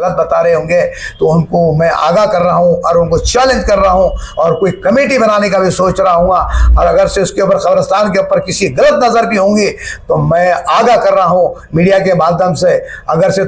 गलत बता रहे होंगे तो उनको मैं आगाह कर रहा हूं और उनको चैलेंज कर रहा हूं और कोई कमेटी बनाने का भी सोच रहा हूँ। और अगर से उसके ऊपर कब्रिस्तान के ऊपर किसी गलत नजर भी होंगी तो मैं आगाह कर रहा हूं मीडिया के माध्यम से, अगर से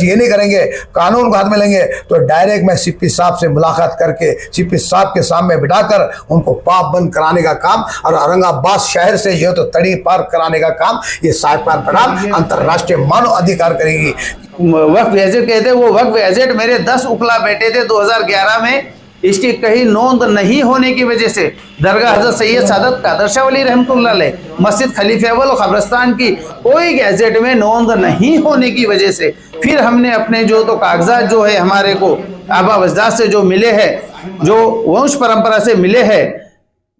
ये नहीं करेंगे, कानून को हाथ में लेंगे तो डायरेक्ट मैं सीपी साहब से मुलाकात करके सीपी साहब के सामने बिठाकर उनको पाप बंद कराने का काम और औरंगाबाद शहर से जो तो तड़ी पार कराने का काम ये साहिबान प्रणाम अंतर्राष्ट्रीय मानव अधिकार करेगी। वक्फ गैजेट कहते हैं, वो वक्फ गैजेट मेरे 10 उकला बेटे थे 2011 में, इसकी कहीं नोंद नहीं होने की वजह से दरगाह हजरत सैयद सादत कादर शाह वली रहमतुल्लाह अलैह, मस्जिद खलीफा अव्वल और कब्रिस्तान की कोई गैजेट में नोंद नहीं होने की वजह से फिर हमने अपने जो तो कागजात जो है हमारे को आबा अजदाद से जो मिले हैं, जो वंश परंपरा से मिले हैं,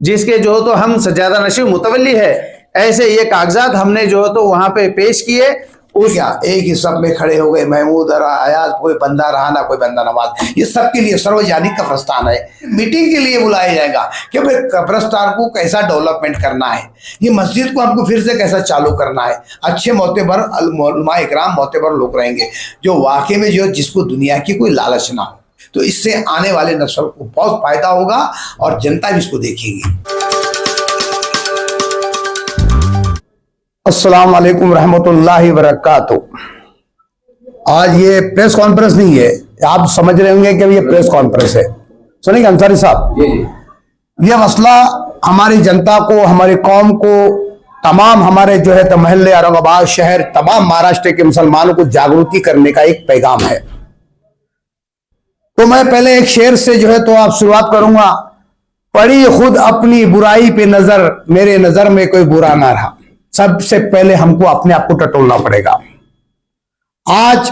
जिसके जो तो हम सज्जादा नशीब मुतवल्ली है, ऐसे ये कागजात हमने जो तो वहाँ पे पेश किए। उस क्या एक ही सब में खड़े हो गए, महमूद और आयाज, कोई बंदा रहा ना कोई बंदा नवाज, ये सबके लिए सार्वजनिक कब्रिस्तान है। मीटिंग के लिए बुलाया जाएगा कि भाई कब्रिस्तान को कैसा डेवलपमेंट करना है, ये मस्जिद को हमको फिर से कैसा चालू करना है। अच्छे मोतेबर उलमा इकराम मोतेबर लोग रहेंगे जो वाकई में जो जिसको दुनिया की कोई लालच ना हो, तो इससे आने वाले नस्ल को बहुत फायदा होगा और जनता भी इसको देखेगी। अस्सलाम वालेकुम रहमतुल्लाहि वबरकातुहू। आज ये प्रेस कॉन्फ्रेंस नहीं है, आप समझ रहे होंगे कि ये प्रेस कॉन्फ्रेंस है। सुनिए अंसारी साहब, ये मसला हमारी जनता को, हमारी कौम को, तमाम हमारे जो है तो महल्ले, औरंगाबाद शहर, तमाम महाराष्ट्र के मुसलमानों को जागृति करने का एक पैगाम है। तो मैं पहले एक शेर से जो है तो आप शुरुआत करूंगा। पड़ी खुद अपनी बुराई पे नजर, मेरे नजर में कोई बुरा ना रहा। सबसे पहले हमको अपने आप को टटोलना पड़ेगा। आज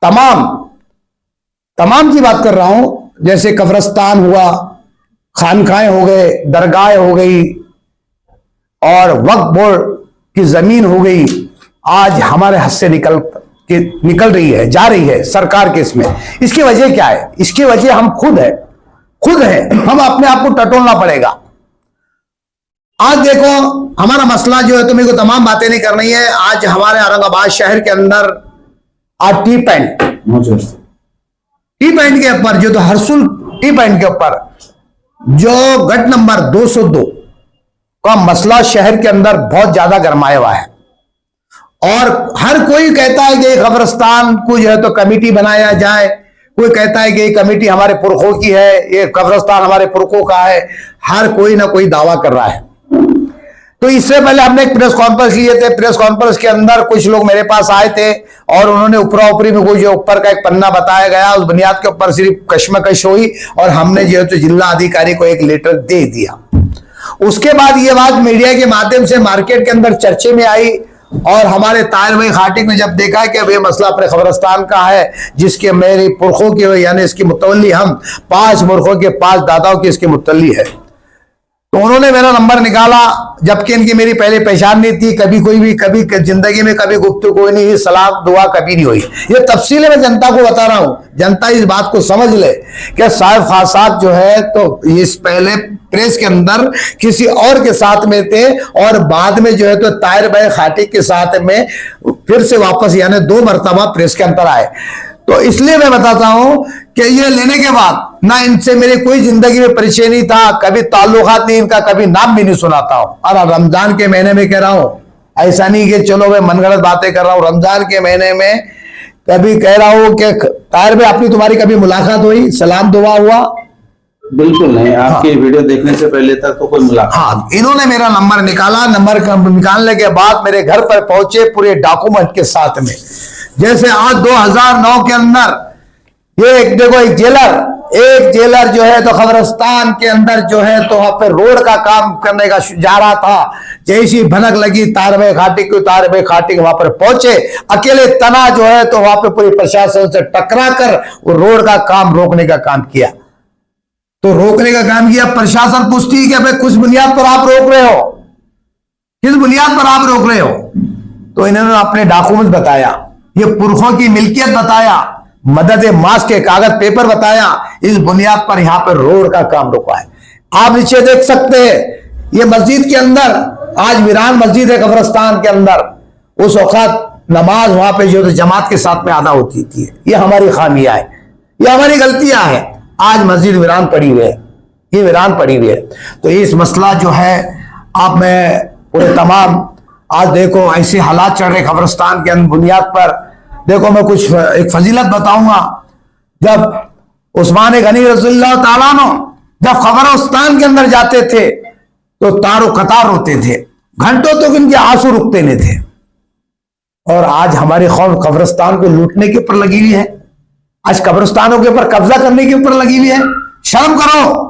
तमाम की बात कर रहा हूं, जैसे कब्रिस्तान हुआ, खानकाएं हो गए, दरगाहें हो गई और वक्फ बोर्ड की जमीन हो गई, आज हमारे हाथ से निकल रही है, जा रही है सरकार के इसमें। इसकी वजह क्या है? इसकी वजह हम खुद है। हम अपने आप को टटोलना पड़ेगा। आज देखो हमारा मसला जो है तो मेरे को तमाम बातें नहीं करनी है। आज हमारे औरंगाबाद शहर के अंदर आज टी पैंट के ऊपर जो तो हरसुल टी पैंट के ऊपर जो गट नंबर 202 का मसला शहर के अंदर बहुत ज्यादा गरमाया हुआ है और हर कोई कहता है कि कब्रिस्तान को जो है तो कमेटी बनाया जाए। कोई कहता है कि ये कमेटी हमारे पुरखों की है, ये कब्रिस्तान हमारे पुरखों का है। हर कोई ना कोई दावा कर रहा है। तो इससे पहले हमने एक प्रेस कॉन्फ्रेंस लिए थे। प्रेस कॉन्फ्रेंस के अंदर कुछ लोग मेरे पास आए थे और उन्होंने ऊपरी में कोई जो ऊपर का एक पन्ना बताया गया, उस बुनियाद के ऊपर सिर्फ कश्मकश हुई और हमने जो है तो जिला अधिकारी को एक लेटर दे दिया। उसके बाद ये बात मीडिया के माध्यम से मार्केट के अंदर चर्चे में आई और हमारे ताहिर भाई खाटिक ने जब देखा कि अब ये मसला अपने कब्रिस्तान का है, जिसके मेरे पुरखों की यानी इसकी मुतवल्ली हम 5 पुरखों के 5 दादाओं की इसकी मुतवल्ली है, तो उन्होंने मेरा नंबर निकाला। जबकि इनकी मेरी पहले पहचान नहीं थी, कभी जिंदगी में कभी गुफ्तगू कोई नहीं, सलाम दुआ कभी नहीं हुई। ये तफसील में जनता को बता रहा हूं, जनता इस बात को समझ ले कि साहिब खान साहब जो है तो इस पहले प्रेस के अंदर किसी और के साथ में थे और बाद में जो है तो ताहिर भाई खाटिक के साथ में फिर से वापस यानी 2 मरतबा प्रेस के अंदर आए। तो इसलिए मैं बताता हूं कि ये लेने के बाद ना इनसे मेरी कोई जिंदगी में परिचय नहीं था, कभी ताल्लुकात नहीं, इनका कभी नाम भी नहीं सुनाता हूं। और रमजान के महीने में कह रहा हूं, ऐसा नहीं कि चलो मैं मनगढ़ंत बातें कर रहा हूं। रमजान के महीने में कभी कह रहा हूं कि ताहिर भाई अपनी तुम्हारी कभी मुलाकात हुई, सलाम दुआ हुआ? बिल्कुल नहीं। आपकी वीडियो देखने से पहले तक तो कोई मुलाकात। हाँ, इन्होंने मेरा नंबर निकाला। नंबर निकालने के बाद मेरे घर पर पहुंचे पूरे डॉक्यूमेंट के साथ में। जैसे आज 2009 के अंदर ये देखो एक जेलर जो है तो कब्रिस्तान के अंदर जो है तो वहां पे रोड का काम करने का जा रहा था। जैसी भनक लगी ताहिर भाई खाटिक वहां पर पहुंचे, अकेले तना जो है तो वहां पे पूरी प्रशासन से टकरा कर वो रोड का काम रोकने का काम किया। तो रोकने का काम किया, प्रशासन पूछती है कि भाई किस बुनियाद पर आप रोक रहे हो, किस बुनियाद पर आप रोक रहे हो? तो इन्होंने अपने डॉक्यूमेंट बताया, ये पुरखों की मिल्कियत बताया, मदद मास के कागज पेपर बताया, इस बुनियाद पर यहां पर रोड का काम रुका है। आप नीचे देख सकते हैं, ये मस्जिद के अंदर आज वीरान मस्जिद है कब्रिस्तान के अंदर। उस वक्त नमाज वहां पे जो जमात के साथ में अदा होती थी। ये हमारी खामियां है, ये हमारी गलतियां हैं। आज मस्जिद वीरान पड़ी हुई है, ये वीरान पड़ी हुई है। तो इस मसला जो है, आप मैं पूरे तमाम आज देखो ऐसे हालात चल रहे कब्रिस्तान के बुनियाद पर। देखो मैं कुछ एक फजीलत बताऊंगा। जब उस्मान गनी रज़ियल्लाहु ताला अन्हु जब कब्रिस्तान के अंदर जाते थे तो तारो कतार होते थे, घंटों तक इनके आंसू रुकते नहीं थे। और आज हमारी कौम कब्रिस्तान को लूटने के ऊपर लगी हुई है, आज कब्रिस्तानों के ऊपर कब्जा करने के ऊपर लगी हुई है। शर्म करो,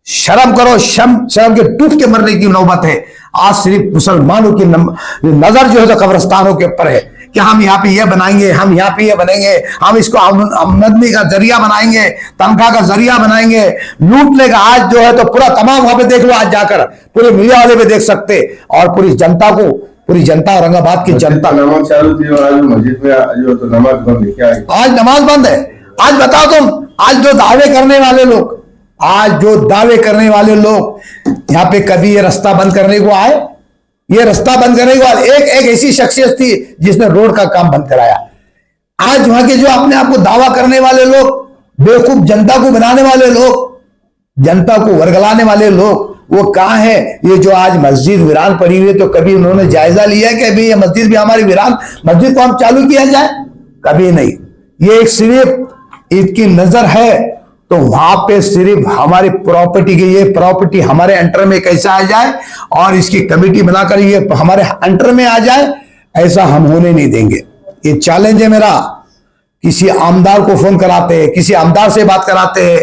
शर्म करो, शर्म के डूब के मरने की नौबत है। आज सिर्फ मुसलमानों की नजर जो है तो कब्रिस्तानों के ऊपर है कि हम यहाँ पे ये बनाएंगे, हम यहाँ पे ये बनेंगे, हम इसको आमदनी का जरिया बनाएंगे, तनख्वाह का जरिया बनाएंगे, लूटने का। आज जो है तो पूरा तमाम वहां पे देख लो, आज जाकर पूरे मीडिया वाले पे देख सकते, और पूरी जनता को, पूरी जनता, औरंगाबाद की जनता। नमाज चालू थी और आज मस्जिद में जो तो नमाज बंद है, क्या है? आज नमाज बंद है। आज बताओ तुम, आज जो दावे करने वाले लोग, आज जो दावे करने वाले लोग यहाँ पे कभी ये रास्ता बंद करने को आए, ये रास्ता बंद करने के बाद एक ऐसी शख्सियत थी जिसने रोड का काम बंद कराया। आज वहां के जो अपने आप को दावा करने वाले लोग, बेवकूफ जनता को बनाने वाले लोग, जनता को वर्गलाने वाले लोग, वो कहां है? ये जो आज मस्जिद वीरान पड़ी हुई है, तो कभी उन्होंने जायजा लिया कि अभी ये मस्जिद भी हमारी वीरान मस्जिद को हम चालू किया जाए? कभी नहीं। ये एक सिर्फ इसकी नजर है तो वहां पे सिर्फ हमारी प्रॉपर्टी की, ये प्रॉपर्टी हमारे अंडर में कैसे आ जाए और इसकी कमेटी बनाकर ये हमारे अंडर में आ जाए, ऐसा हम होने नहीं देंगे। ये चैलेंज है मेरा। किसी आमदार को फोन कराते हैं, किसी आमदार से बात कराते हैं,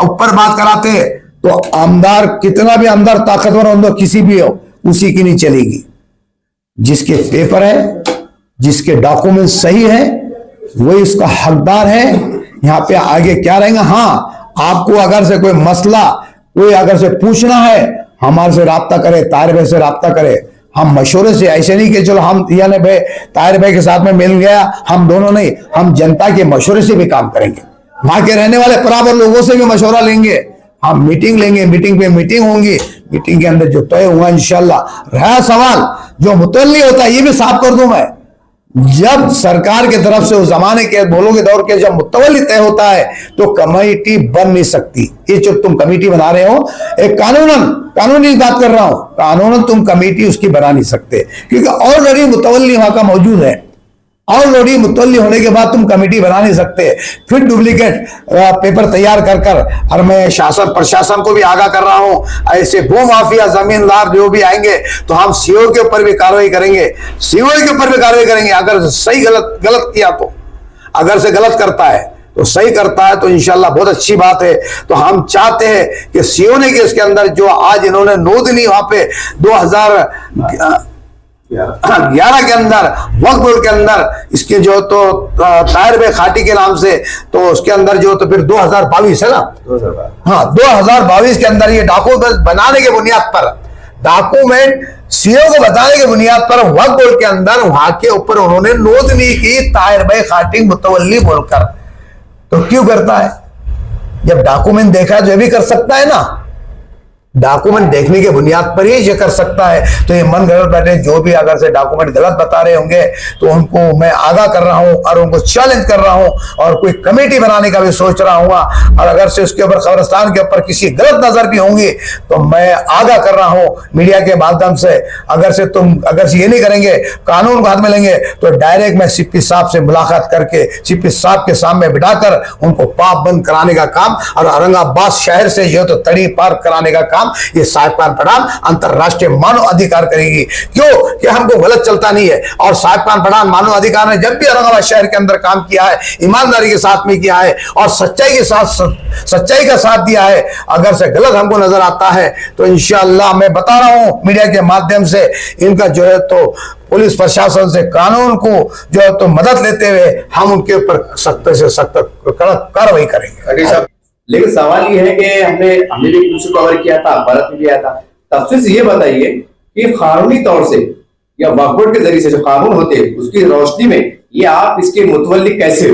ऊपर बात कराते हैं, तो आमदार कितना भी आमदार ताकतवर हो, किसी भी हो, उसी की नहीं चलेगी। जिसके पेपर है, जिसके डॉक्यूमेंट सही है, वही इसका हकदार है। यहाँ पे आगे क्या रहेगा? हाँ, आपको अगर से कोई मसला, कोई अगर से पूछना है, हमारे से राब्ता करे, ताहिर भाई से राब्ता करे। हम मशवरे से, ऐसे नहीं कि चलो हम यानी भाई ताहिर भाई के साथ में मिल गया, हम दोनों नहीं, हम जनता के मशवरे से भी काम करेंगे। वहां के रहने वाले बराबर लोगों से भी मशवरा लेंगे, हम मीटिंग लेंगे, मीटिंग पे मीटिंग होंगी, मीटिंग के अंदर जो तय हुआ इंशाल्लाह। रहा सवाल जो मुतल्ली होता है, ये भी साफ कर दूं मैं। जब सरकार की तरफ से उस जमाने के बोलों के दौर के जब मुतवल्ली तय होता है तो कमेटी बन नहीं सकती। ये जो तुम कमेटी बना रहे हो, एक कानूनी बात कर रहा हूं, कानूनन तुम कमेटी उसकी बना नहीं सकते, क्योंकि ऑलरेडी मुतवल्ली वहां का मौजूद है। ऑलरेडी मुतवल्ली होने के बाद तुम कमेटी बना नहीं सकते। फिर डुप्लीकेट पेपर तैयार कर कर, और मैं शासन प्रशासन को भी आगाह कर रहा हूं, ऐसे भू माफिया जमींदार जो भी आएंगे तो हम सीओ के ऊपर भी कार्रवाई करेंगे, सीओ के ऊपर भी कार्रवाई करेंगे। अगर सही गलत किया तो, अगर से गलत करता है तो सही करता है तो इंशाल्लाह बहुत अच्छी बात है। तो हम चाहते हैं कि सीओ ने के इसके अंदर जो आज इन्होंने नोंद ली वहां पे 2011 के अंदर वक्फ बोर्ड के अंदर इसके जो तो ताहिर भाई खाटी के नाम से, तो उसके अंदर जो तो फिर 2022 है ना, हाँ 2022 के अंदर ये डॉक्यूमेंट बनाने के बुनियाद पर, डॉक्यूमेंट सीओ को बताने के बुनियाद पर वक्फ बोर्ड के अंदर वहां के ऊपर उन्होंने नोंदनी की ताहिर भाई खाटी मुतवल्ली बोलकर। तो क्यों करता है? जब डॉक्यूमेंट देखा जो भी कर सकता है ना, डॉक्यूमेंट देखने के बुनियाद पर ही ये कर सकता है। तो ये मन गलत बैठे, जो भी अगर से डॉक्यूमेंट गलत बता रहे होंगे तो उनको मैं आगाह कर रहा हूं और उनको चैलेंज कर रहा हूं, और कोई कमेटी बनाने का भी सोच रहा हूँ। और अगर से उसके ऊपर कब्रिस्तान के ऊपर किसी गलत नजर भी होंगी तो मैं आगाह कर रहा हूं मीडिया के माध्यम से। अगर से ये नहीं करेंगे, कानून को हाथ में लेंगे, तो डायरेक्ट मैं सीपी साहब से मुलाकात करके सीपी साहब के सामने बिठाकर उनको पाप बंद कराने का काम, और औरंगाबाद शहर से जो तो तड़ी पार कराने का काम ये साहिबखान पठान अंतरराष्ट्रीय मानव अधिकार करेगी। क्यों कि हमको गलत चलता नहीं है। और साहिबखान पठान मानव अधिकार ने जब भी औरंगाबाद शहर के अंदर काम किया है, ईमानदारी के साथ में किया है और सच्चाई का साथ दिया है। अगर से गलत हमको नजर आता है तो इंशाअल्लाह मैं बता रहा हूं मीडिया के माध्यम से, इनका जो है तो पुलिस प्रशासन से, कानून को जो है तो मदद लेते हुए हम उनके ऊपर सख्त से सख्त कार्रवाई करेंगे। लेकिन सवाल ये है कि हमने भी कुछ कवर किया था, भारत में भी आया था। तफसील से ये बताइए कि कानूनी तौर से या वक्फ बोर्ड के जरिए से जो कानून होते हैं उसकी रोशनी में ये आप इसके मुतवल्ली कैसे?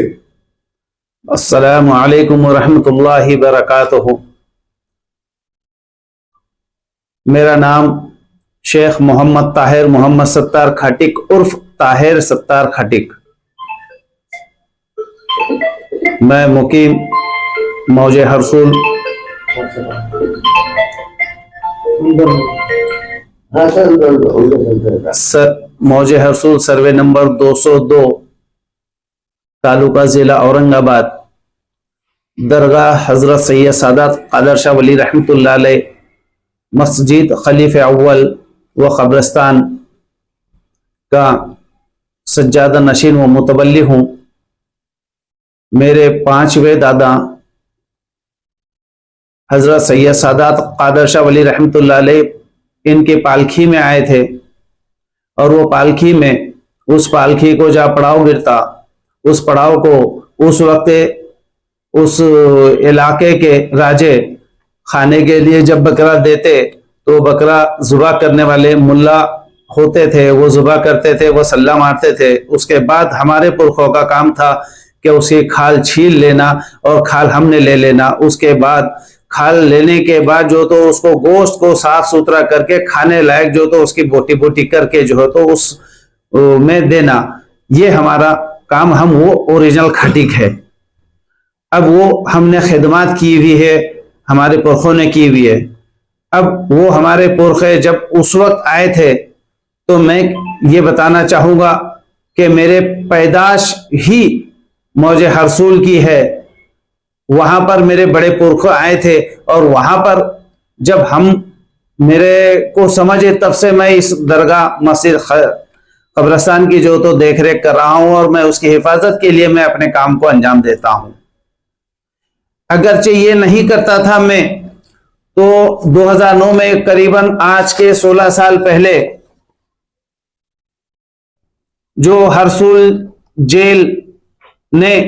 अस्सलामु अलैकुम व रहमतुल्लाहि व बरकातुहू। मेरा नाम शेख मोहम्मद ताहिर मोहम्मद सत्तार खाटिक उर्फ ताहिर सत्तार खटिक। मैं मुकीम मौजे हरसूल मौजे हरसूल सर्वे नंबर 202 तालुका जिला औरंगाबाद दरगाह हजरत सैयद सादात कादर शाह वली रहमतुल्लाह अलैह मस्जिद खलीफे अव्वल व कब्रिस्तान का सज्जादा नशीन व मुतवल्ली हूँ। मेरे 5वें दादा हजरत सैयद सादात कादर शाह वली रहमतुल्लाह अलैह इनके पालखी में आए थे और वो पालखी में उस पालखी को जहाँ पड़ाव गिरता उस पड़ाव को उस वक्त उस इलाके के राजे खाने के लिए जब बकरा देते तो बकरा जुबा करने वाले मुल्ला होते थे, वो जुबा करते थे, वो सल्ला मारते थे। उसके बाद हमारे पुरखों का काम था कि उसकी खाल छील लेना और खाल हमने ले लेना। उसके बाद खाल लेने के बाद जो तो उसको गोश्त को साफ सुथरा करके खाने लायक जो तो उसकी बोटी बोटी करके जो है तो उस में देना, ये हमारा काम, हम वो ओरिजिनल खटीक है। अब वो हमने खिदमत की हुई है, हमारे पुरखों ने की हुई है। अब वो हमारे पुरखे जब उस वक्त आए थे तो मैं ये बताना चाहूंगा कि मेरे पैदाश ही मौजे हरसूल की है। वहां पर मेरे बड़े पुरखे आए थे और वहां पर जब हम मेरे को समझे तब से मैं इस दरगाह मस्जिद कब्रिस्तान की जो तो देख रेख कर रहा हूं और मैं उसकी हिफाजत के लिए मैं अपने काम को अंजाम देता हूं। अगरचे ये नहीं करता था मैं तो 2009 में करीबन आज के 16 साल पहले जो हरसूल जेल ने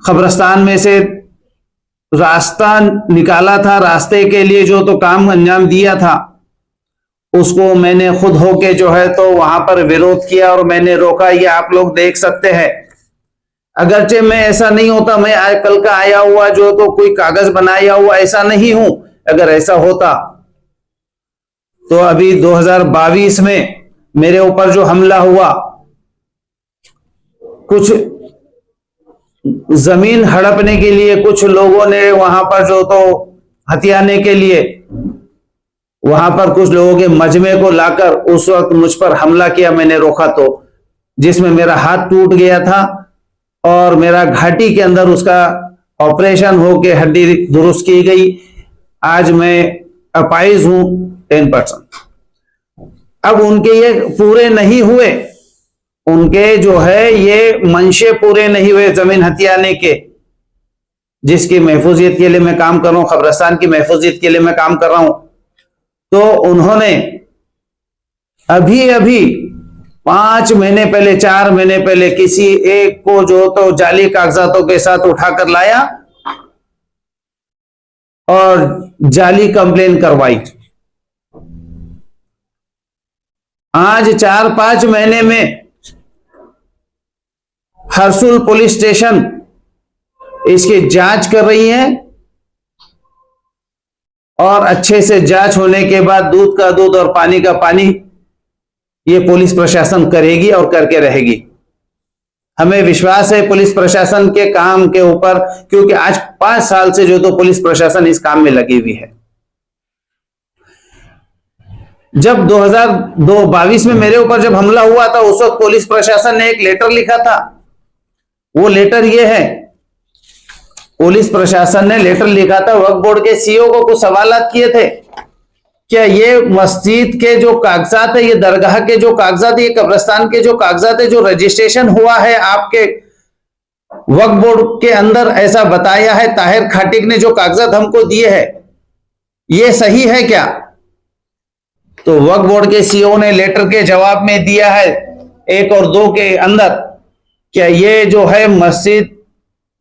कब्रिस्तान में से रास्ता निकाला था, रास्ते के लिए जो तो काम अंजाम दिया था, उसको मैंने खुद होके जो है तो वहां पर विरोध किया और मैंने रोका। ये आप लोग देख सकते हैं। अगरचे मैं ऐसा नहीं होता, मैं आज कल का आया हुआ जो तो कोई कागज बनाया हुआ ऐसा नहीं हूं। अगर ऐसा होता तो अभी 2022 में मेरे ऊपर जो हमला हुआ, कुछ जमीन हड़पने के लिए कुछ लोगों ने वहां पर जो तो हथियाने के लिए वहां पर कुछ लोगों के मजमे को लाकर उस वक्त मुझ पर हमला किया। मैंने रोका तो जिसमें मेरा हाथ टूट गया था और मेरा घाटी के अंदर उसका ऑपरेशन होके हड्डी दुरुस्त की गई। आज मैं अपाइज हूं 10%। अब उनके ये पूरे नहीं हुए, उनके जो है ये मंशे पूरे नहीं हुए जमीन हथियाने के, जिसकी महफूजियत के लिए मैं काम कर रहा हूं, कब्रिस्तान की महफूजियत के लिए मैं काम कर रहा हूं। तो उन्होंने अभी अभी 5 महीने पहले 4 महीने पहले किसी एक को जो तो जाली कागजातों के साथ उठाकर लाया और जाली कंप्लेन करवाई। आज 4-5 महीने में हरसूल पुलिस स्टेशन इसकी जांच कर रही है और अच्छे से जांच होने के बाद दूध का दूध और पानी का पानी ये पुलिस प्रशासन करेगी और करके रहेगी। हमें विश्वास है पुलिस प्रशासन के काम के ऊपर, क्योंकि आज 5 साल से जो तो पुलिस प्रशासन इस काम में लगी हुई है। जब 2022 में मेरे ऊपर जब हमला हुआ था उस वक्त पुलिस प्रशासन ने एक लेटर लिखा था। वो लेटर ये है, पुलिस प्रशासन ने लेटर लिखा था, वक्फ बोर्ड के सीईओ को कुछ सवालात किए थे, क्या ये मस्जिद के जो कागजात है, ये दरगाह के जो कागजात है, ये कब्रिस्तान के जो कागजात है, जो रजिस्ट्रेशन हुआ है आपके वक्फ बोर्ड के अंदर ऐसा बताया है, ताहिर खटीक ने जो कागजात हमको दिए हैं, ये सही है क्या? तो वक्फ बोर्ड के सीईओ ने लेटर के जवाब में दिया है 1 और 2 के अंदर, क्या ये जो है मस्जिद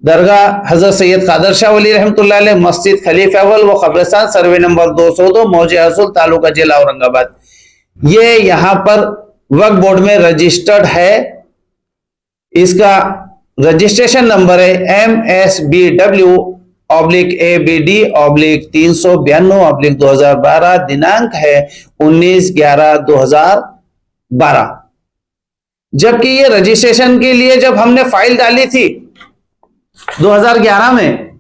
दरगाह हजरत सैयद कादर शाह वली रहमतुल्लाह अलैह मस्जिद खलीफा अव्वल व कब्रिस्तान सर्वे नंबर 202 मौजे हरसूल तालुका जिला औरंगाबाद, ये यहां पर वक्फ बोर्ड में रजिस्टर्ड है। इसका रजिस्ट्रेशन नंबर है MSBW/ABD/392/2012, दिनांक है 19/11/2012। जबकि ये रजिस्ट्रेशन के लिए जब हमने फाइल डाली थी 2011 में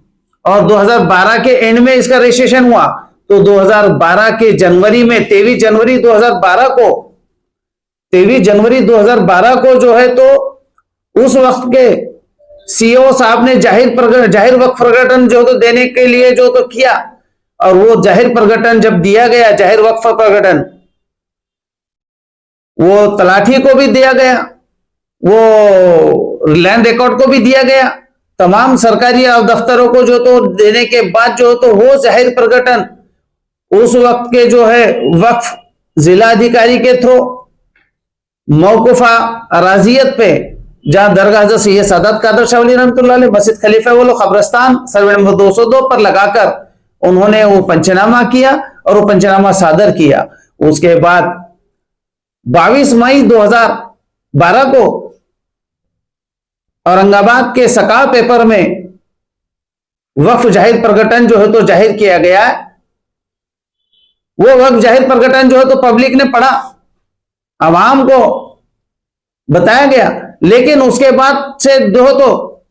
और 2012 के एंड में इसका रजिस्ट्रेशन हुआ, तो 2012 के जनवरी में 23 जनवरी 2012 को जो है तो उस वक्त के सीओ साहब ने जाहिर वक्फ प्रकटन जो तो देने के लिए जो तो किया, और वो जाहिर प्रकटन जब दिया गया, जाहिर वक्फ प्रकटन, वो तलाठी को भी दिया गया, वो लैंड रिकॉर्ड को भी दिया गया, तमाम सरकारी दफ्तरों को जो तो देने के बाद जो तो वो जाहिर प्रकटन उस वक्त के जो है वक्फ जिला अधिकारी के थ्रू मौकूफा अराजियत पे, जहां दरगाह हज़रत सैयद सादत कादर शाह वली रहमतुल्लाह अलैह मस्जिद खलीफा वालो कब्रिस्तान सर्वे नंबर 202 पर लगाकर उन्होंने वो पंचनामा किया और वो पंचनामा सादर किया। उसके बाद 22 मई 2012 को औरंगाबाद के सका पेपर में वक्फ जाहिर प्रकटन जो है तो जाहिर किया गया। वो वक्फ जाहिर प्रकटन जो है तो पब्लिक ने पढ़ा, आवाम को बताया गया, लेकिन उसके बाद से जो तो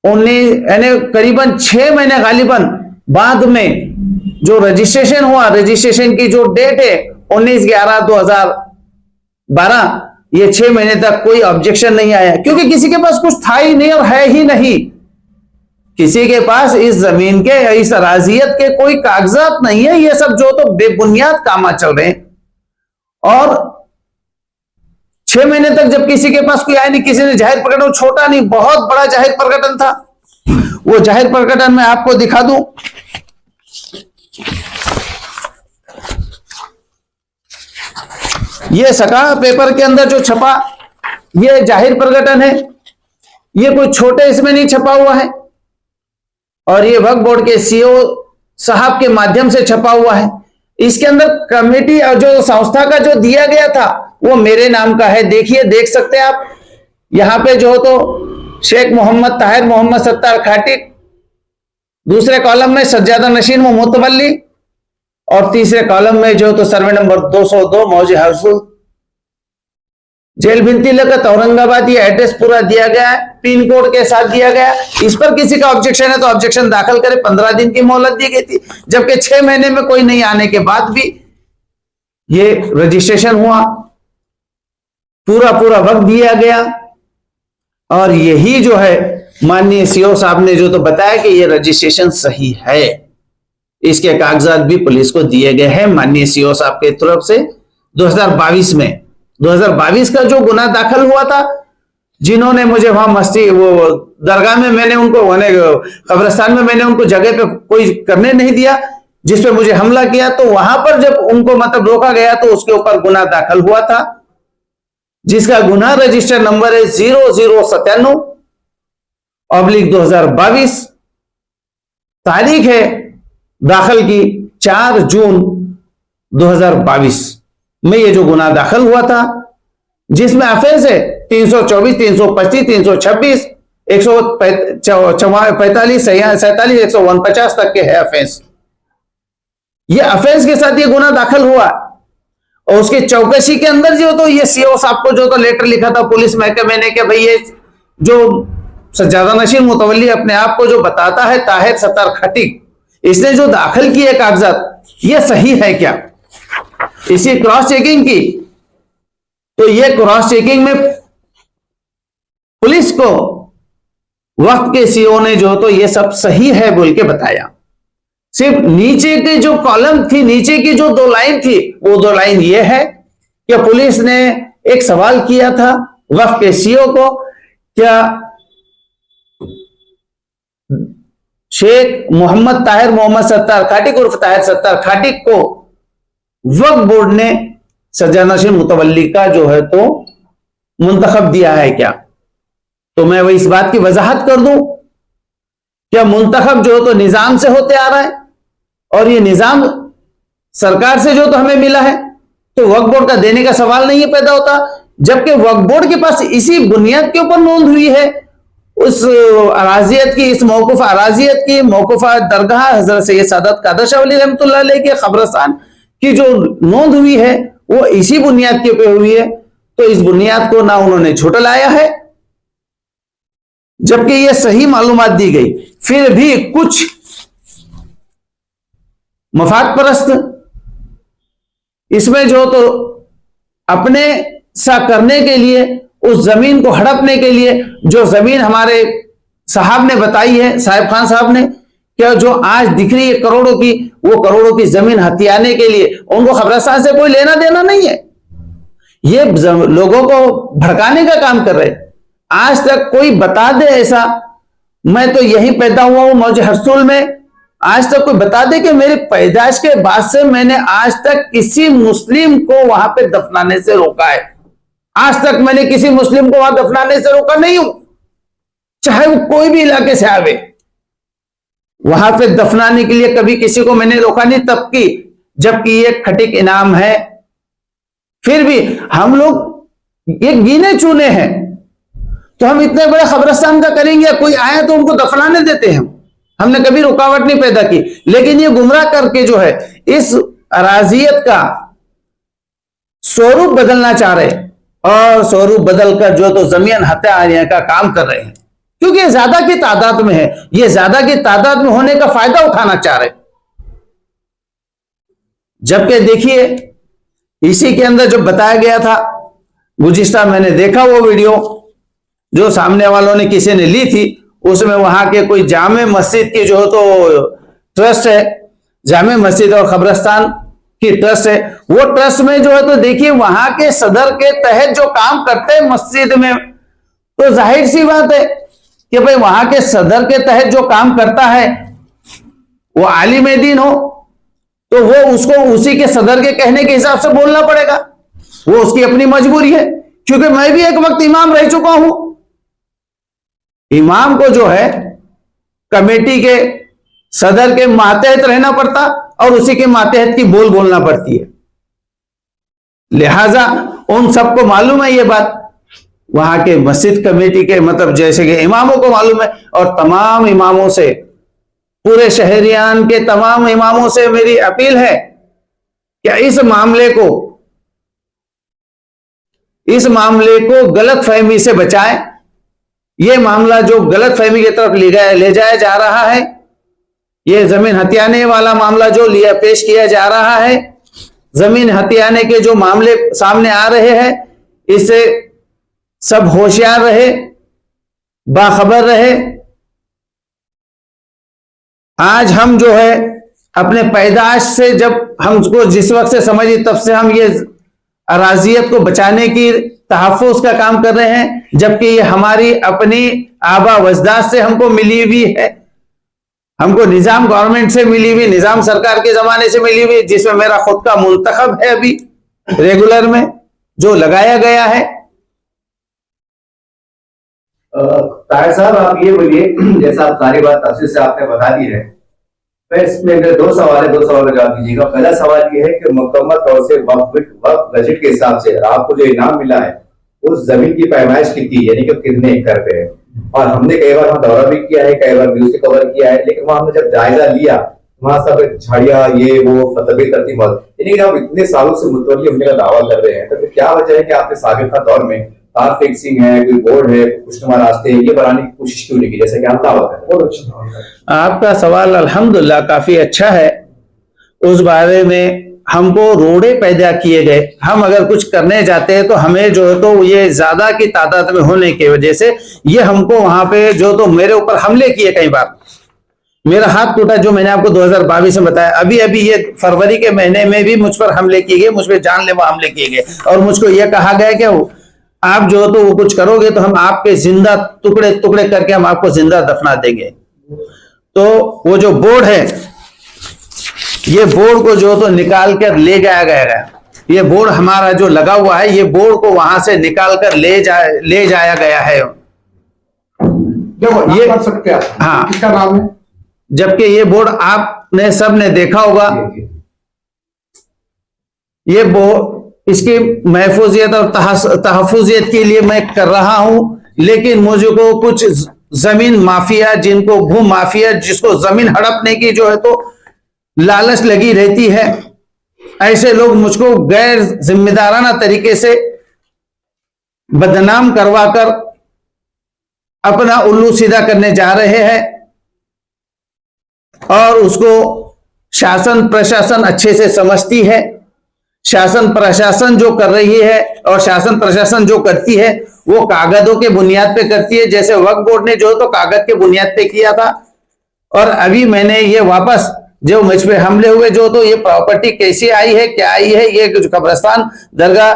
19 यानी करीबन 6 महीने गालिबन बाद में जो रजिस्ट्रेशन हुआ, रजिस्ट्रेशन की जो डेट है 19/11/2012, ये 6 महीने तक कोई ऑब्जेक्शन नहीं आया, क्योंकि किसी के पास कुछ था ही नहीं और है ही नहीं। किसी के पास इस जमीन के, इस अराजियत के कोई कागजात नहीं है। ये सब जो तो बेबुनियाद काम चल रहे हैं। और 6 महीने तक जब किसी के पास कोई आया नहीं, किसी ने जाहिर प्रकटन, छोटा नहीं बहुत बड़ा जाहिर प्रकटन था। वो जाहिर प्रकटन मैं आपको दिखा दूं। ये सका पेपर के अंदर जो छपा, ये जाहिर प्रकटन है। ये कोई छोटे इसमें नहीं छपा हुआ है, और ये वक्फ बोर्ड के सीओ साहब के माध्यम से छपा हुआ है। इसके अंदर कमेटी और जो संस्था का जो दिया गया था वो मेरे नाम का है। देखिए, देख सकते हैं आप यहां पे जो तो शेख मोहम्मद ताहिर मोहम्मद सत्तार खाटिक, दूसरे कॉलम में सज्जादा नशीन मुतवल्ली, और तीसरे कॉलम में जो तो सर्वे नंबर 202 मौजे हर्सुल जेल भिंती लगत औरंगाबाद। ये एड्रेस पूरा दिया गया है, पिन कोड के साथ दिया गया। इस पर किसी का ऑब्जेक्शन है तो ऑब्जेक्शन दाखिल करे। 15 दिन की मोहलत दी गई थी, जबकि 6 महीने में कोई नहीं आने के बाद भी ये रजिस्ट्रेशन हुआ, पूरा वक्त दिया गया। और यही जो है माननीय सीओ साहब ने जो तो बताया कि ये रजिस्ट्रेशन सही है। इसके कागजात भी पुलिस को दिए गए हैं माननीय सीओ साहब के तरफ से। 2022 में 2022 का जो गुना दाखिल हुआ था, जिन्होंने मुझे वहां मस्ती वो दरगाह में मैंने उनको कब्रिस्तान में मैंने उनको जगह पे कोई करने नहीं दिया, जिसपे मुझे हमला किया, तो वहां पर जब उनको मतलब रोका गया तो उसके ऊपर गुना दाखिल हुआ था, जिसका गुना रजिस्टर नंबर है 0097/2022। तारीख है दाखिल की 4 जून 2022 में ये जो गुना दाखिल हुआ था, जिसमें ऑफेंस है 324, 325, 326, 145, 47, 149 तक के है ऑफेंस। ये ऑफेंस के साथ ये गुना दाखिल हुआ। और उसकी चौकसी के अंदर जो तो ये सीओ साहब को जो तो लेटर लिखा था पुलिस महकमे ने कि भाई ये जो सज्जादा नशीन मुतवल्ली अपने आप को जो बताता है ताहिर सत्तार खटीक, इसने जो दाखिल किए कागजात, ये सही है क्या? इसी क्रॉस चेकिंग की, तो ये क्रॉस चेकिंग में पुलिस को वक्त के सीओ ने जो तो ये सब सही है बोल के बताया। सिर्फ नीचे के जो कॉलम थी, नीचे की जो 2 लाइन थी, वो 2 लाइन ये है कि पुलिस ने एक सवाल किया था वक्त के सीओ को, क्या शेख मोहम्मद ताहिर मोहम्मद सत्तार खाटिक उर्फ ताहिर सत्तार खाटिक को वक्फ बोर्ड ने सज्जादा नशीन मुतवल्ली का जो है तो मुंतखब दिया है क्या? तो मैं वो इस बात की वजाहत कर दूं, क्या मुंतखब जो तो निजाम से होते आ रहा है, और ये निजाम सरकार से जो तो हमें मिला है, तो वक्फ बोर्ड का देने का सवाल नहीं पैदा होता। जबकि वक्फ बोर्ड के पास इसी बुनियाद के ऊपर नोंद हुई है उस अराजियत की, इस मौकूफा अराजियत की, मौकूफा दरगाह हजरत सैयद सादत कादर शाह वली रहमतुल्लाह अलैह के कब्रिस्तान की जो नोंद हुई है वो इसी बुनियाद के ऊपर हुई है। तो इस बुनियाद को ना उन्होंने झुटलाया है, जबकि यह सही मालूमात दी गई, फिर भी कुछ मफाद परस्त इसमें जो तो अपने सा करने के लिए, उस जमीन को हड़पने के लिए, जो जमीन हमारे साहब ने बताई है, साहिब खान साहब ने, क्या जो आज दिख रही है करोड़ों की, वो करोड़ों की जमीन हथियाने के लिए उनको खबरस्तान से कोई लेना देना नहीं है। ये लोगों को भड़काने का काम कर रहे। आज तक कोई बता दे ऐसा, मैं तो यही पैदा हुआ हूं मौज हरसूल में, आज तक कोई बता दे कि मेरी पैदाइश के बाद से मैंने आज तक किसी मुस्लिम को वहां पे दफनाने से रोका है। आज तक मैंने किसी मुस्लिम को वहां दफनाने से रोका नहीं हूं, चाहे वो कोई भी इलाके से आवे, वहां पे दफनाने के लिए कभी किसी को मैंने रोका नहीं, तब की जबकि ये खटिक इनाम है। फिर भी हम लोग ये गिने चुने हैं, तो हम इतने बड़े खबरस्तान का करेंगे, कोई आया तो उनको दफनाने देते हैं। हमने कभी रुकावट नहीं पैदा की, लेकिन ये गुमराह करके जो है इस अराजियत का स्वरूप बदलना चाह रहे, और स्वरूप बदलकर जो तो जमीन हत्या का काम कर रहे हैं, क्योंकि ये ज्यादा की तादाद में है, ये ज्यादा की तादाद में होने का फायदा उठाना चाह रहे। जबकि देखिए इसी के अंदर जो बताया गया था, गुज़िश्ता मैंने देखा वो वीडियो जो सामने वालों ने किसी ने ली थी, उसमें वहां के कोई जामे मस्जिद की जो तो ट्रस्ट है, जामे मस्जिद और खबरस्तान की ट्रस्ट है, वो ट्रस्ट में जो है तो देखिए वहां के सदर के तहत जो काम करते हैं मस्जिद में, तो जाहिर सी बात है कि भाई वहां के सदर के तहत जो काम करता है वो आलिम दीन हो, तो वो उसको उसी के सदर के कहने के हिसाब से बोलना पड़ेगा, वो उसकी अपनी मजबूरी है। क्योंकि मैं भी एक वक्त इमाम रह चुका हूं। इमाम को जो है कमेटी के सदर के मातहत रहना पड़ता और उसी के मातहत की बोलना पड़ती है। लिहाजा उन सबको मालूम है ये बात, वहां के मस्जिद कमेटी के मतलब जैसे कि इमामों को मालूम है, और तमाम इमामों से, पूरे शहरियान के तमाम इमामों से मेरी अपील है कि इस मामले को गलत फहमी से बचाएं। यह मामला जो गलत फहमी की तरफ ले जाया जा रहा है, यह जमीन हथियाने वाला मामला जो पेश किया जा रहा है, जमीन हथियाने के जो मामले सामने आ रहे हैं, इससे सब होशियार रहे, बाखबर रहे। आज हम जो है अपने पैदाश से जब हमको जिस वक्त से समझी तब से हम ये अराजियत को बचाने की तहफ़्फ़ुज़ का काम कर रहे हैं, जबकि ये हमारी अपनी आबा वजदाद से हमको मिली हुई है, हमको निजाम गवर्नमेंट से मिली हुई, निजाम सरकार के जमाने से मिली हुई, जिसमें मेरा खुद का मुंतखब है अभी रेगुलर में जो लगाया गया है। ताहिर साहब आप ये बोलिए, जैसा आप सारी बात तफसील से आपने बता दी है, मैं इसमें मेरे दो सवाल का जवाब दीजिएगा। पहला सवाल ये है कि मुकम्मल तौर से वक्फ बजट के हिसाब से आपको जो इनाम मिला है उस जमीन की पैमाइश कितनी, यानी कि कितने एकड़ पे है? और हमने कई बार वहां दौरा भी किया है, कई बार न्यूज से कवर किया है, लेकिन वहां हमने जब जायजा लिया वहां सब झाड़िया ये वो फतबी करती मौत, लेकिन आप इतने सालों से मुतवल्ली होने का दावा कर रहे हैं, तो फिर क्या वजह है कि आपने साबिका दौर में तार फिक्सिंग है, कोई बोर्ड है, खुशनुमा रास्ते ये बनाने की कोशिश क्यों नहीं की, जैसे कि हम दावा कर रहे हैं? बहुत अच्छा आपका सवाल अल्हम्दुलिल्लाह काफी अच्छा है। उस बारे में हमको रोड़े पैदा किए गए, हम अगर कुछ करने जाते हैं तो हमें जो है तो ये ज्यादा की तादाद में होने की वजह से ये हमको वहां पे जो तो मेरे ऊपर हमले किए, कई बार मेरा हाथ टूटा, जो मैंने आपको 2022 में बताया। अभी ये फरवरी के महीने में भी मुझ पर हमले किए गए, मुझ पर जानलेवा हमले किए गए, और मुझको यह कहा गया कि आप जो तो वो कुछ करोगे तो हम आपके जिंदा टुकड़े टुकड़े करके हम आपको जिंदा दफना देंगे। तो वो जो बोर्ड है, ये बोर्ड को जो तो निकाल कर ले जाया गया है, ये बोर्ड हमारा जो लगा हुआ है, ये बोर्ड को वहां से निकाल कर ले जाया गया है। देखो ये कर सकते हैं, हाँ, किसका नाम है? जबकि ये बोर्ड आपने सबने देखा होगा, ये बोर्ड इसकी महफूजियत और तहफुजियत के लिए मैं कर रहा हूं, लेकिन मुझको कुछ जमीन माफिया, जिनको भू माफिया, जिसको जमीन हड़पने की जो है तो लालच लगी रहती है, ऐसे लोग मुझको गैर जिम्मेदाराना तरीके से बदनाम करवाकर अपना उल्लू सीधा करने जा रहे हैं और उसको शासन प्रशासन अच्छे से समझती है। शासन प्रशासन जो कर रही है और शासन प्रशासन जो करती है वो कागजों के बुनियाद पे करती है। जैसे वक्फ बोर्ड ने जो तो कागज के बुनियाद पे किया था और अभी मैंने ये वापस जो मुझ पे हमले हुए जो तो ये प्रॉपर्टी कैसे आई है, क्या आई है, ये जो कब्रिस्तान दरगाह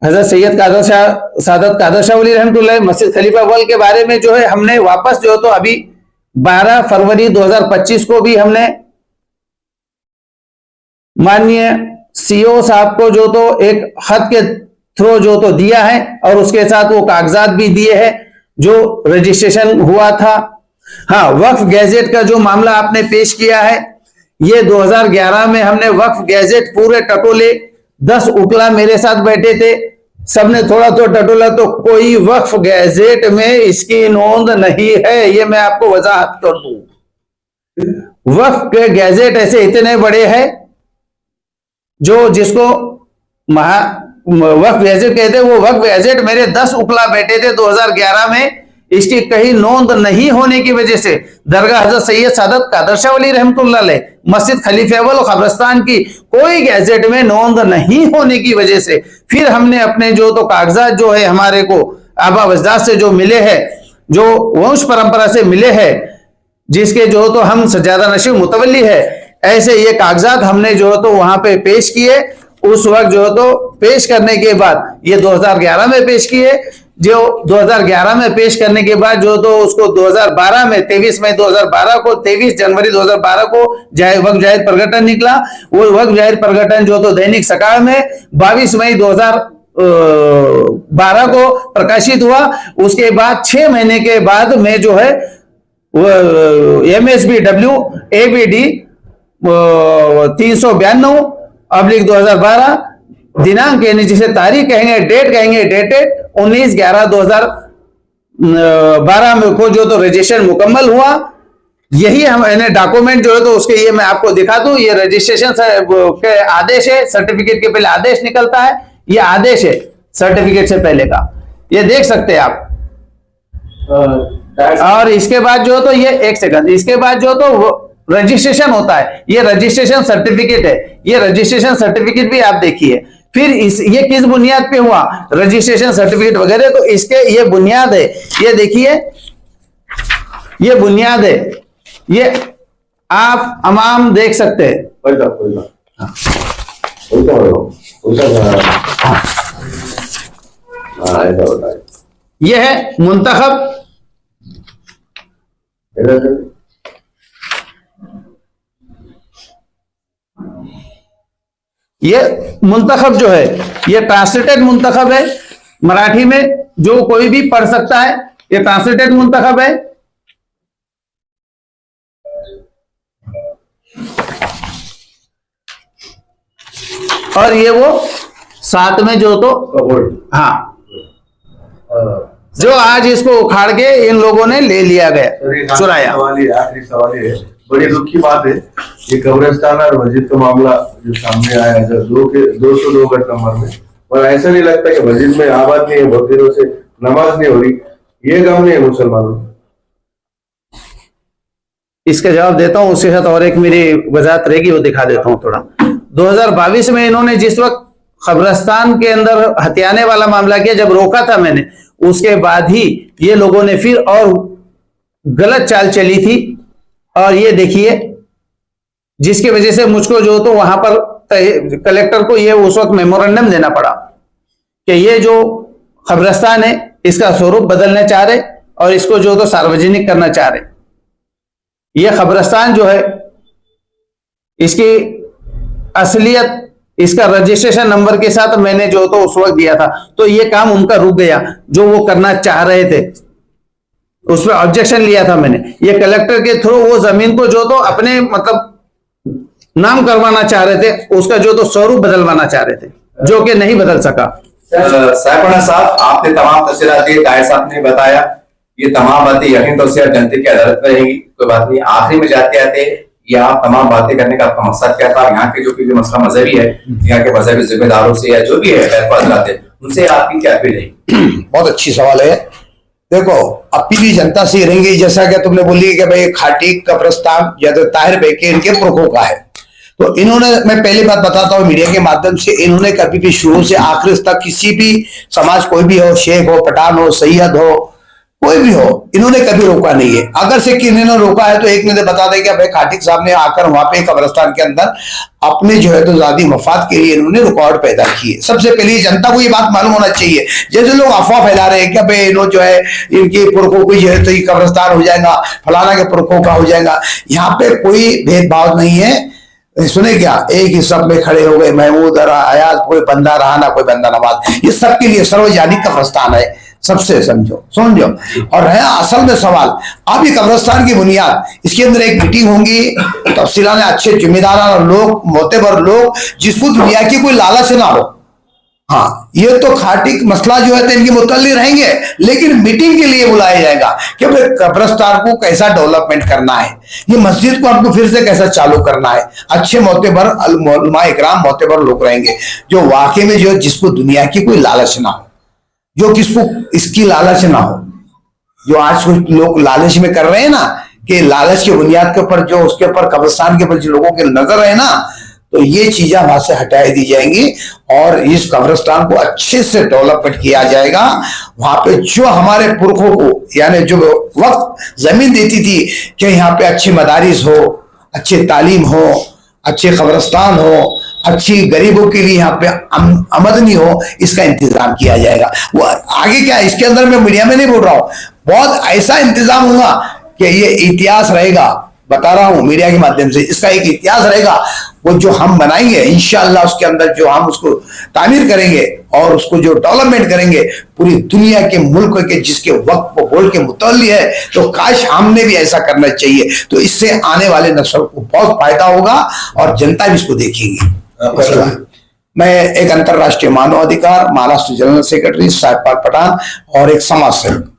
हजरत सैयद कादर शाह सादत कादर शाह वली रहमतुल्लाह मस्जिद खलीफा अव्वल के बारे में जो है हमने वापस जो तो अभी 12 फरवरी 2025 को भी हमने माननीय सीओ साहब को जो तो एक खत के थ्रू जो तो दिया है और उसके साथ वो कागजात भी दिए हैं जो रजिस्ट्रेशन हुआ था। हाँ, वक्फ गैजेट का जो मामला आपने पेश किया है, ये 2011 में हमने वक्फ गैजेट पूरे टटोले 10 उकला मेरे साथ बैठे थे, सबने थोड़ा तो टटोला, तो कोई वक्फ गैजेट में इसकी नोंद नहीं है। ये मैं आपको वजाहत कर दूं। वक्फ के गैजेट ऐसे इतने बड़े हैं जो जिसको वक्फ गैजेट कहते हैं, वो वक्फ गैजेट मेरे 10 उकला बैठे थे 2011 में, इसकी कहीं नोंद नहीं होने की वजह से दरगाह हजरत सैयद सादत कादर शाह वली रहमतुल्लाह अलैह मस्जिद खलीफा अव्वल और कब्रिस्तान की कोई गैजेट में नोंद नहीं होने की वजह से फिर हमने अपने जो तो कागजात जो है हमारे को आबा अजदाद से जो मिले हैं, जो वंश परंपरा से मिले हैं, जिसके जो तो हम सजादा नशीब मुतवल्ली है, ऐसे ये कागजात हमने जो तो वहां पे पेश किए। उस वक्त जो तो पेश करने के बाद ये 2011 में पेश किए, जो 2011 में पेश करने के बाद जो तो उसको 2012 में 23 मई 2012 को 23 जनवरी 2012 को वक्फ जाहिर प्रकटन निकला। वो वक्फ जाहिर प्रकटन जो तो दैनिक सकाळ में 22 मई 2012 को प्रकाशित हुआ। उसके बाद 6 महीने के बाद में जो है MSBW ABD 392/2012 दिनांक यानी जिसे तारीख कहेंगे, डेट कहेंगे, डेटेड 19/11/2012 में को जो तो रजिस्ट्रेशन मुकम्मल हुआ। यही हम डॉक्यूमेंट जो है तो उसके ये मैं आपको दिखा दूं, ये रजिस्ट्रेशन के आदेश है, सर्टिफिकेट के पहले आदेश निकलता है, ये आदेश है सर्टिफिकेट से पहले का, ये देख सकते हैं आप। और इसके बाद जो तो ये एक सेकंड, इसके बाद जो तो रजिस्ट्रेशन होता है, ये रजिस्ट्रेशन सर्टिफिकेट है, ये रजिस्ट्रेशन सर्टिफिकेट भी आप देखिए। फिर ये किस बुनियाद पे हुआ रजिस्ट्रेशन सर्टिफिकेट वगैरह, तो इसके ये बुनियाद है, ये देखिए ये बुनियाद है, ये आप अमाम देख सकते हैं। ये है मुंतखब, ये मुंतखब जो है ये ट्रांसलेटेड मुंतखब है, मराठी में जो कोई भी पढ़ सकता है, ये ट्रांसलेटेड मुंतखब है। और ये वो साथ में जो तो हाँ जो आज इसको उखाड़ के इन लोगों ने ले लिया गया, चुराया। आखिरी सवाल है, बड़ी दुख की बात है, ये कब्रिस्तान और मस्जिद का मामला जो सामने आया है 202 गट नंबर में, और ऐसा नहीं लगता कि मस्जिद में आबाद नहीं है, बहुत दिनों से नमाज नहीं हो रही, ये गम नहीं है मुसलमानों। इसका जवाब देता हूं, उसके साथ और एक मेरी वजाहत रहेगी, वो दिखा देता हूं थोड़ा। 2022 में इन्होंने जिस वक्त कब्रिस्तान के अंदर हथियाने वाला मामला किया, जब रोका था मैंने, उसके बाद ही ये लोगों ने फिर और गलत चाल चली थी। और ये देखिए, जिसकी वजह से मुझको जो तो वहां पर कलेक्टर को ये उस वक्त मेमोरेंडम देना पड़ा कि ये जो कब्रिस्तान है इसका स्वरूप बदलना चाह रहे और इसको जो तो सार्वजनिक करना चाह रहे। ये कब्रिस्तान जो है इसकी असलियत इसका रजिस्ट्रेशन नंबर के साथ मैंने जो तो उस वक्त दिया था, तो ये काम उनका रुक गया जो वो करना चाह रहे थे, उस पर ऑब्जेक्शन लिया था मैंने। ये कलेक्टर के थ्रू वो जमीन को जो तो अपने मतलब नाम करवाना चाह रहे थे, उसका जो तो स्वरूप बदलवाना चाह रहे थे, जो कि नहीं बदल सका। साहब आपने तमाम तफसीलात दी, ताहिर साहब ने बताया, ये तमाम बातें यकीन तो से जनता की अदालत में रहेंगी, कोई बात नहीं। आखिरी में जाते आते ये आप तमाम बातें करने का आपका मकसद क्या था? यहाँ के जो मसला मजहबी है, यहाँ के मजहबी जिम्मेदारों से या जो भी है उनसे आपकी क्या अपील है? बहुत अच्छी सवाल है। देखो, अपील भी जनता से रहेंगी, जैसा कि तुमने बोली कि भाई खाटी कब्रिस्तान या तो ताहिर भाई के इनके पुरखों का है, तो इन्होंने, मैं पहली बात बताता हूँ मीडिया के माध्यम से, इन्होंने कभी भी शुरू से आखिर तक किसी भी समाज, कोई भी हो, शेख हो, पठान हो, सैयद हो, कोई भी हो, इन्होंने कभी रोका नहीं है। अगर से कि इन्होंने रोका है तो एक ने बता दें कि भाई खाटिक साहब ने आकर वहां पे कब्रिस्तान के अंदर अपने जो है तो जाती मफाद के लिए इन्होंने रुकावट पैदा की है। सबसे पहले जनता को ये बात मालूम होना चाहिए। जैसे लोग अफवाह फैला रहे हैं कि भाई इन्हों जो है इनके पुरखों को जो है तो ये कब्रिस्तान हो जाएगा, फलाना के पुरखों का हो जाएगा, यहाँ पे कोई भेदभाव नहीं है। सुने क्या, एक ही सब में खड़े हो गए, महमूद और अयाज, कोई बंदा रहा ना कोई बंदा नवाज, ये सबके लिए सार्वजनिक कब्रिस्तान है, सबसे समझो। और है असल में सवाल, अब ये कब्रिस्तान की बुनियाद, इसके अंदर एक मीटिंग होंगी, तफसीला ने अच्छे जिम्मेदार और लोग, मोतेबर लोग, जिसको दुनिया की कोई लालच ना हो। हाँ, ये तो खाटिक मसला जो है तो इनके मुतल्ली रहेंगे, लेकिन मीटिंग के लिए बुलाया जाएगा कि भाई कब्रिस्तान को कैसा डेवलपमेंट करना है, ये मस्जिद को आपको फिर से कैसा चालू करना है। अच्छे मोतेबर उलमा इकराम मोतेबर लोग रहेंगे, जो वाकई में जो जिसको दुनिया की कोई लालच ना हो, जो किसको इसकी लालच ना हो। जो आज कुछ लोग लालच में कर रहे हैं ना, कि लालच की बुनियाद के ऊपर जो उसके ऊपर कब्रिस्तान के ऊपर जो लोगों की नजर है ना, तो ये चीजें वहां से हटाई दी जाएंगी और इस कब्रिस्तान को अच्छे से डेवलपमेंट किया जाएगा। वहां पे जो हमारे पुरखों को, यानी जो वक्त जमीन देती थी कि यहाँ पे अच्छी मदारिस हो, अच्छी तालीम हो, अच्छे कब्रिस्तान हो, अच्छी गरीबों के लिए यहाँ पे आमदनी हो, इसका इंतजाम किया जाएगा। वो आगे क्या, इसके अंदर मैं मीडिया में नहीं बोल रहा हूँ, बहुत ऐसा इंतजाम होगा कि ये इतिहास रहेगा, बता रहा हूं मीडिया के माध्यम से, इसका एक इतिहास रहेगा। वो जो हम बनाएंगे इंशाअल्लाह, उसके अंदर जो हम उसको तामीर करेंगे और उसको जो डेवलपमेंट करेंगे पूरी दुनिया के मुल्क के जिसके वक्त को बोल के मुतल्ली है, तो काश हमने भी ऐसा करना चाहिए। तो इससे आने वाले नस्ल को बहुत फायदा होगा और जनता भी इसको देखेगी। मैं एक अंतरराष्ट्रीय मानवाधिकार, महाराष्ट्र जनरल सेक्रेटरी साहिब पठान और एक समाज सेवक।